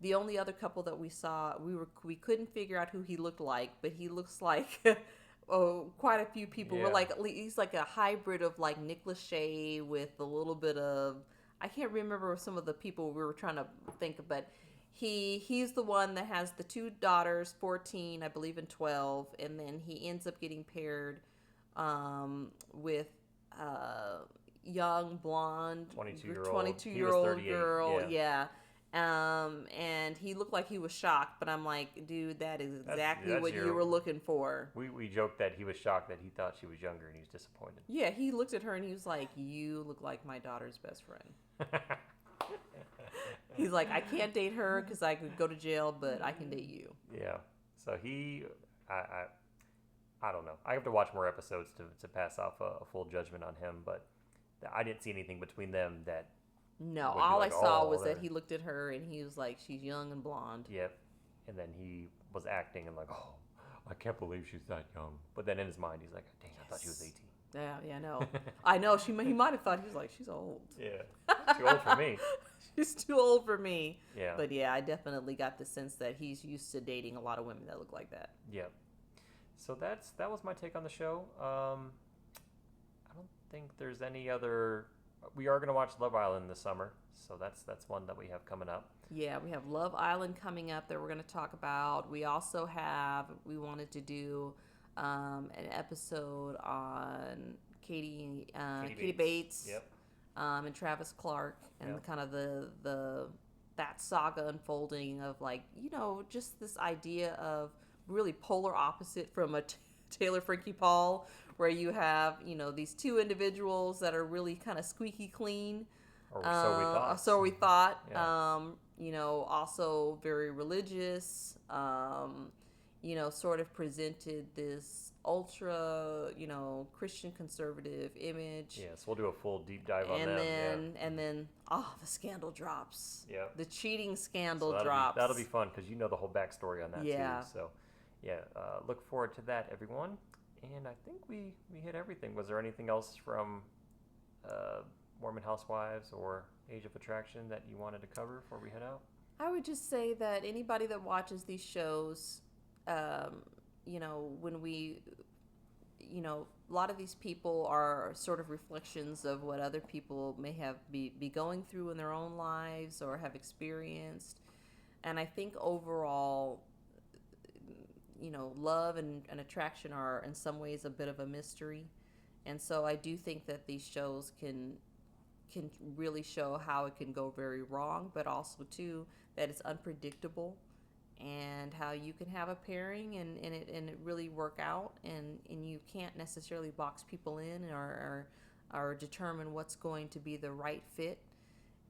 The only other couple that we saw, we couldn't figure out who he looked like, but he looks like quite a few people were like, he's like a hybrid of like Nick Lachey with a little bit of, I can't remember some of the people we were trying to think of, but he's the one that has the two daughters, 14, I believe, and 12, and then he ends up getting paired with young blonde 22-year-old girl, and he looked like he was shocked, but I'm like, dude, that is exactly what you were looking for. We joked that he was shocked that he thought she was younger and he was disappointed. Yeah, he looked at her and he was like, you look like my daughter's best friend. He's like, I can't date her because I could go to jail, but I can date you. Yeah. So I don't know. I have to watch more episodes to pass off a full judgment on him, but I didn't see anything between them that No, would be all like, I saw oh, was that they're- he looked at her and he was like, she's young and blonde. Yep. And then he was acting and like, oh, I can't believe she's that young. But then in his mind, he's like, dang, I thought she was 18. Yeah, no. I know. He might have thought he was like, she's old. Yeah. Too old for me. She's too old for me. Yeah. But yeah, I definitely got the sense that he's used to dating a lot of women that look like that. Yep. So that was my take on the show. I don't think there's any other. We are going to watch Love Island this summer, so that's one that we have coming up. Yeah, we have Love Island coming up that we're going to talk about. We also we wanted to do an episode on Katie Bates. Yep. And Travis Clark, and Yep. kind of that saga unfolding of, like, just this idea of really polar opposite from a Taylor Frankie Paul, where you have these two individuals that are really kind of squeaky clean. Or so we thought. So we thought. Yeah. Also very religious. Sort of presented this ultra, Christian conservative image. Yes, we'll do a full deep dive on And them. then, the scandal drops. Yeah. The cheating scandal So drops. that'll be fun because the whole backstory on that Yeah. too. So, yeah, look forward to that, everyone. And I think we hit everything. Was there anything else from Mormon Housewives or Age of Attraction that you wanted to cover before we head out? I would just say that anybody that watches these shows, when a lot of these people are sort of reflections of what other people may have be going through in their own lives or have experienced. And I think overall, love and attraction are in some ways a bit of a mystery. And so I do think that these shows can really show how it can go very wrong, but also too that it's unpredictable, and how you can have a pairing and it really work out, and you can't necessarily box people in or determine what's going to be the right fit.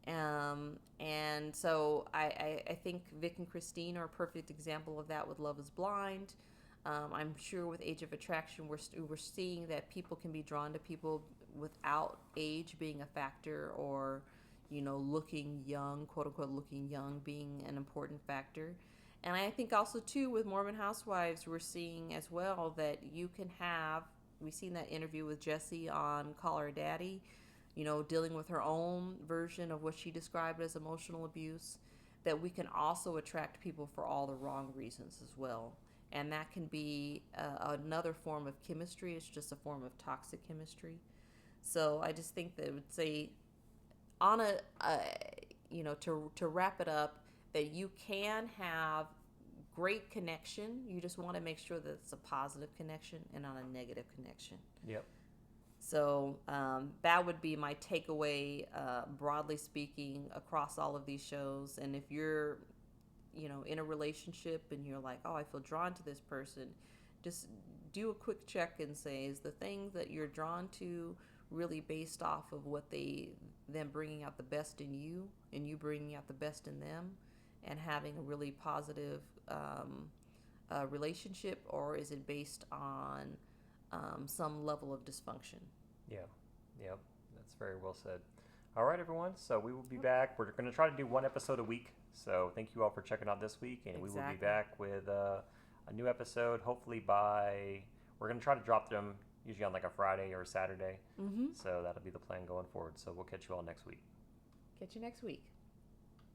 And so I think Vic and Christine are a perfect example of that with Love is Blind. I'm sure with Age of Attraction, we're seeing that people can be drawn to people without age being a factor, or looking young, quote unquote looking young, being an important factor. And I think also too with Mormon Housewives, we're seeing as well that we've seen that interview with Jessie on Call Her Daddy, dealing with her own version of what she described as emotional abuse, that we can also attract people for all the wrong reasons as well. And that can be another form of chemistry. It's just a form of toxic chemistry. So I just think that I would say, on to wrap it up, that you can have great connection. You just want to make sure that it's a positive connection and not a negative connection. Yep. So that would be my takeaway, broadly speaking, across all of these shows. And if you're, in a relationship and you're like, oh, I feel drawn to this person, just do a quick check and say, is the thing that you're drawn to really based off of them bringing out the best in you and you bringing out the best in them and having a really positive relationship, or is it based on some level of dysfunction? Yeah. Yep. That's very well said. All right, everyone. So we will be back. We're going to try to do one episode a week. So thank you all for checking out this week, and we will be back with a new episode. Hopefully we're going to try to drop them usually on like a Friday or a Saturday. Mm-hmm. So that'll be the plan going forward. So we'll catch you all next week. Catch you next week.